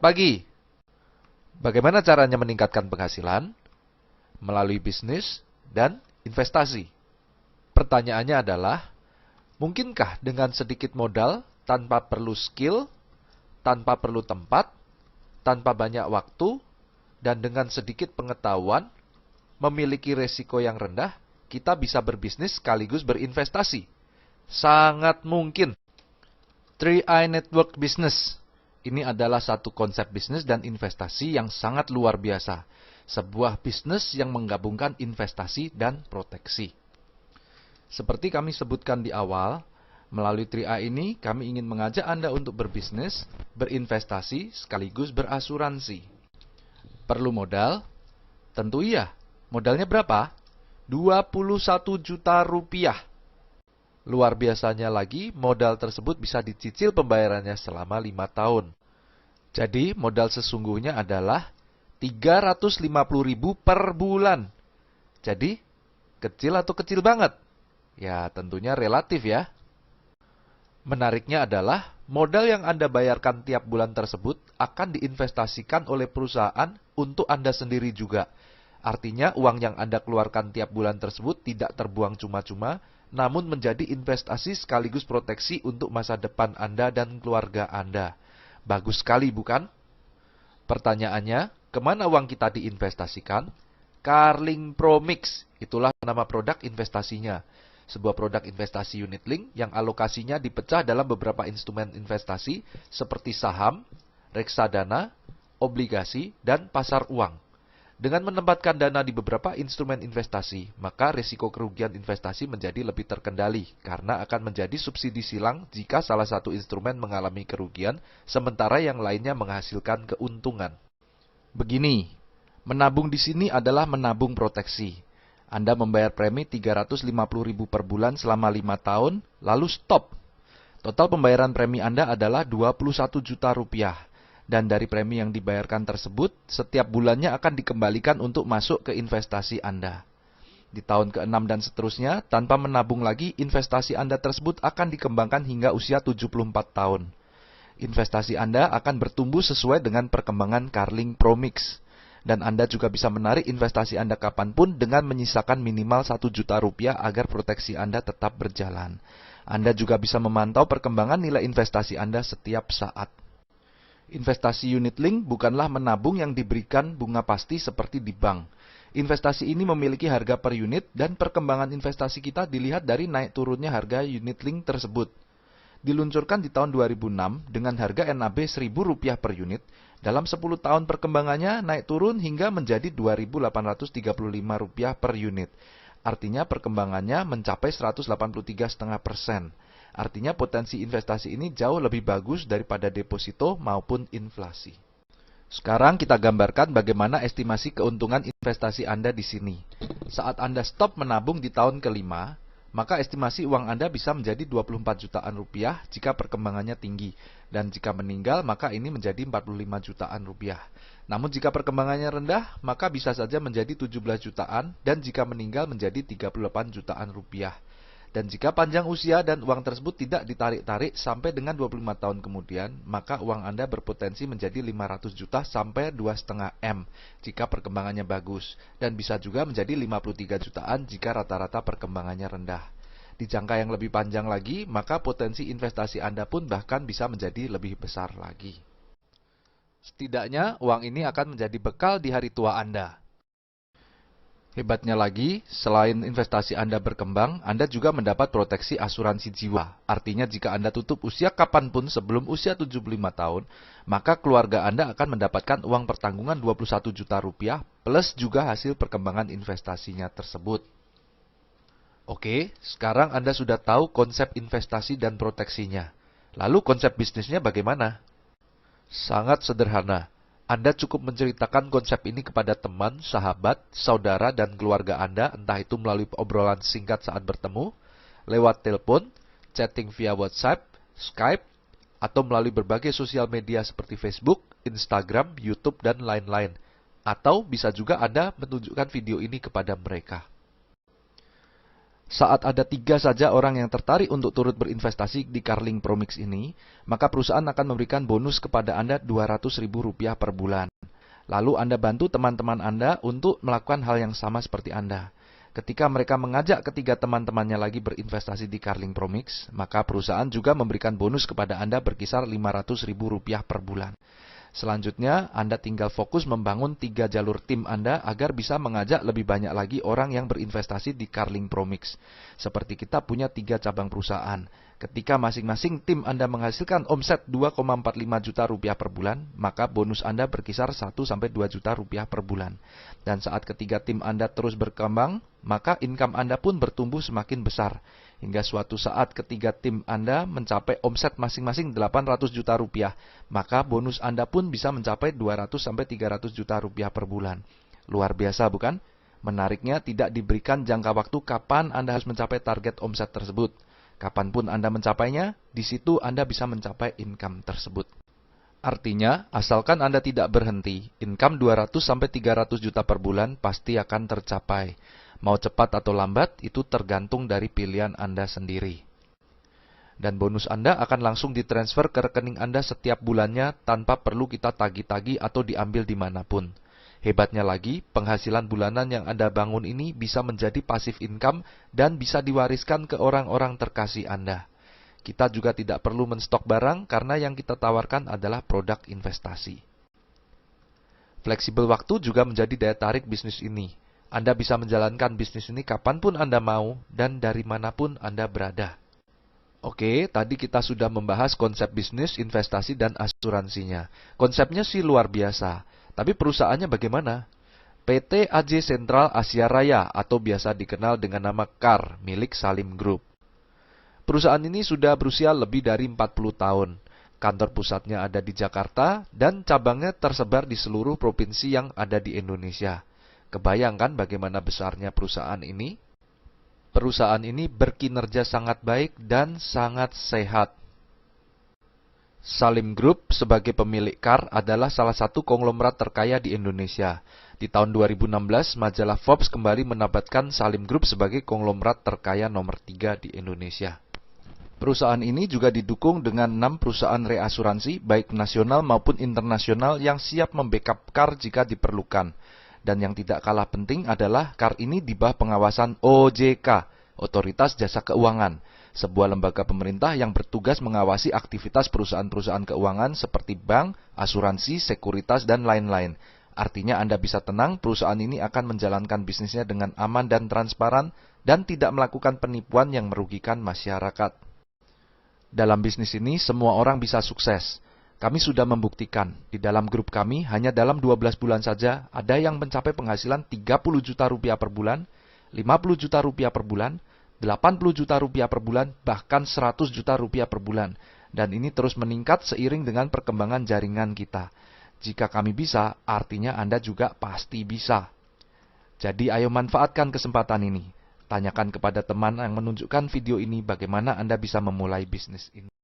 pagi. Bagaimana caranya meningkatkan penghasilan? Melalui bisnis dan investasi. Pertanyaannya adalah, mungkinkah dengan sedikit modal, tanpa perlu skill, tanpa perlu tempat, tanpa banyak waktu, dan dengan sedikit pengetahuan, memiliki resiko yang rendah, kita bisa berbisnis sekaligus berinvestasi? Sangat mungkin. 3i Network Business. Ini adalah satu konsep bisnis dan investasi yang sangat luar biasa. Sebuah bisnis yang menggabungkan investasi dan proteksi. Seperti kami sebutkan di awal, melalui 3i ini kami ingin mengajak Anda untuk berbisnis, berinvestasi, sekaligus berasuransi. Perlu modal? Tentu iya. Modalnya berapa? 21 juta rupiah. Luar biasanya lagi, modal tersebut bisa dicicil pembayarannya selama 5 tahun. Jadi, modal sesungguhnya adalah 350.000 per bulan. Jadi, kecil atau kecil banget? Ya, tentunya relatif ya. Menariknya adalah, modal yang Anda bayarkan tiap bulan tersebut akan diinvestasikan oleh perusahaan untuk Anda sendiri juga. Artinya, uang yang Anda keluarkan tiap bulan tersebut tidak terbuang cuma-cuma, namun menjadi investasi sekaligus proteksi untuk masa depan Anda dan keluarga Anda. Bagus sekali, bukan? Pertanyaannya, kemana uang kita diinvestasikan? Carling Promix, itulah nama produk investasinya. Sebuah produk investasi unit link yang alokasinya dipecah dalam beberapa instrumen investasi seperti saham, reksadana, obligasi, dan pasar uang. Dengan menempatkan dana di beberapa instrumen investasi, maka risiko kerugian investasi menjadi lebih terkendali karena akan menjadi subsidi silang jika salah satu instrumen mengalami kerugian, sementara yang lainnya menghasilkan keuntungan. Begini, menabung di sini adalah menabung proteksi. Anda membayar premi 350.000 per bulan selama 5 tahun, lalu stop. Total pembayaran premi Anda adalah 21 juta rupiah. Dan dari premi yang dibayarkan tersebut, setiap bulannya akan dikembalikan untuk masuk ke investasi Anda. Di tahun ke-6 dan seterusnya, tanpa menabung lagi, investasi Anda tersebut akan dikembangkan hingga usia 74 tahun. Investasi Anda akan bertumbuh sesuai dengan perkembangan Carling Promix. Dan Anda juga bisa menarik investasi Anda kapanpun dengan menyisakan minimal 1 juta rupiah agar proteksi Anda tetap berjalan. Anda juga bisa memantau perkembangan nilai investasi Anda setiap saat. Investasi unit link bukanlah menabung yang diberikan bunga pasti seperti di bank. Investasi ini memiliki harga per unit dan perkembangan investasi kita dilihat dari naik turunnya harga unit link tersebut. Diluncurkan di tahun 2006 dengan harga NAB Rp1.000 per unit, dalam 10 tahun perkembangannya naik turun hingga menjadi Rp2.835 per unit. Artinya perkembangannya mencapai 183,5%. Artinya potensi investasi ini jauh lebih bagus daripada deposito maupun inflasi. Sekarang kita gambarkan bagaimana estimasi keuntungan investasi Anda di sini. Saat Anda stop menabung di tahun kelima, maka estimasi uang Anda bisa menjadi 24 jutaan rupiah jika perkembangannya tinggi. Dan jika meninggal, maka ini menjadi 45 jutaan rupiah. Namun jika perkembangannya rendah, maka bisa saja menjadi 17 jutaan dan jika meninggal menjadi 38 jutaan rupiah. Dan jika panjang usia dan uang tersebut tidak ditarik-tarik sampai dengan 25 tahun kemudian, maka uang Anda berpotensi menjadi 500 juta sampai 2,5 M jika perkembangannya bagus. Dan bisa juga menjadi 53 jutaan jika rata-rata perkembangannya rendah. Di jangka yang lebih panjang lagi, maka potensi investasi Anda pun bahkan bisa menjadi lebih besar lagi. Setidaknya, uang ini akan menjadi bekal di hari tua Anda. Hebatnya lagi, selain investasi Anda berkembang, Anda juga mendapat proteksi asuransi jiwa. Artinya jika Anda tutup usia kapanpun sebelum usia 75 tahun, maka keluarga Anda akan mendapatkan uang pertanggungan 21 juta rupiah plus juga hasil perkembangan investasinya tersebut. Oke, sekarang Anda sudah tahu konsep investasi dan proteksinya. Lalu konsep bisnisnya bagaimana? Sangat sederhana. Anda cukup menceritakan konsep ini kepada teman, sahabat, saudara, dan keluarga Anda, entah itu melalui obrolan singkat saat bertemu, lewat telepon, chatting via WhatsApp, Skype, atau melalui berbagai sosial media seperti Facebook, Instagram, YouTube, dan lain-lain. Atau bisa juga Anda menunjukkan video ini kepada mereka. Saat ada 3 saja orang yang tertarik untuk turut berinvestasi di Carling Promix ini, maka perusahaan akan memberikan bonus kepada Anda Rp200.000 per bulan. Lalu Anda bantu teman-teman Anda untuk melakukan hal yang sama seperti Anda. Ketika mereka mengajak ketiga teman-temannya lagi berinvestasi di Carling Promix, maka perusahaan juga memberikan bonus kepada Anda berkisar Rp500.000 per bulan. Selanjutnya, Anda tinggal fokus membangun 3 jalur tim Anda agar bisa mengajak lebih banyak lagi orang yang berinvestasi di Carling Promix. Seperti kita punya 3 cabang perusahaan. Ketika masing-masing tim Anda menghasilkan omset Rp2,45 juta per bulan, maka bonus Anda berkisar Rp1-2 juta per bulan. Dan saat ketiga tim Anda terus berkembang, maka income Anda pun bertumbuh semakin besar. Hingga suatu saat ketiga tim Anda mencapai omset masing-masing Rp800 juta, maka bonus Anda pun bisa mencapai Rp200-300 juta per bulan. Luar biasa bukan? Menariknya tidak diberikan jangka waktu kapan Anda harus mencapai target omset tersebut. Kapanpun Anda mencapainya, di situ Anda bisa mencapai income tersebut. Artinya, asalkan Anda tidak berhenti, income 200-300 juta per bulan pasti akan tercapai. Mau cepat atau lambat, itu tergantung dari pilihan Anda sendiri. Dan bonus Anda akan langsung ditransfer ke rekening Anda setiap bulannya tanpa perlu kita tagih-tagih atau diambil dimanapun. Hebatnya lagi, penghasilan bulanan yang Anda bangun ini bisa menjadi passive income dan bisa diwariskan ke orang-orang terkasih Anda. Kita juga tidak perlu menstok barang karena yang kita tawarkan adalah produk investasi. Fleksibel waktu juga menjadi daya tarik bisnis ini. Anda bisa menjalankan bisnis ini kapanpun Anda mau dan dari manapun Anda berada. Oke, tadi kita sudah membahas konsep bisnis, investasi, dan asuransinya. Konsepnya sih luar biasa. Tapi perusahaannya bagaimana? PT AJ Sentral Asia Raya atau biasa dikenal dengan nama CAR milik Salim Group. Perusahaan ini sudah berusia lebih dari 40 tahun. Kantor pusatnya ada di Jakarta dan cabangnya tersebar di seluruh provinsi yang ada di Indonesia. Kebayangkan bagaimana besarnya perusahaan ini? Perusahaan ini berkinerja sangat baik dan sangat sehat. Salim Group sebagai pemilik CAR adalah salah satu konglomerat terkaya di Indonesia. Di tahun 2016, majalah Forbes kembali menempatkan Salim Group sebagai konglomerat terkaya nomor 3 di Indonesia. Perusahaan ini juga didukung dengan 6 perusahaan reasuransi, baik nasional maupun internasional yang siap membackup CAR jika diperlukan. Dan yang tidak kalah penting adalah CAR ini di bawah pengawasan OJK, Otoritas Jasa Keuangan, sebuah lembaga pemerintah yang bertugas mengawasi aktivitas perusahaan-perusahaan keuangan seperti bank, asuransi, sekuritas, dan lain-lain. Artinya Anda bisa tenang, perusahaan ini akan menjalankan bisnisnya dengan aman dan transparan dan tidak melakukan penipuan yang merugikan masyarakat. Dalam bisnis ini, semua orang bisa sukses. Kami sudah membuktikan, di dalam grup kami, hanya dalam 12 bulan saja, ada yang mencapai penghasilan 30 juta rupiah per bulan, 50 juta rupiah per bulan, 80 juta rupiah per bulan, bahkan 100 juta rupiah per bulan. Dan ini terus meningkat seiring dengan perkembangan jaringan kita. Jika kami bisa, artinya Anda juga pasti bisa. Jadi ayo manfaatkan kesempatan ini. Tanyakan kepada teman yang menunjukkan video ini bagaimana Anda bisa memulai bisnis ini.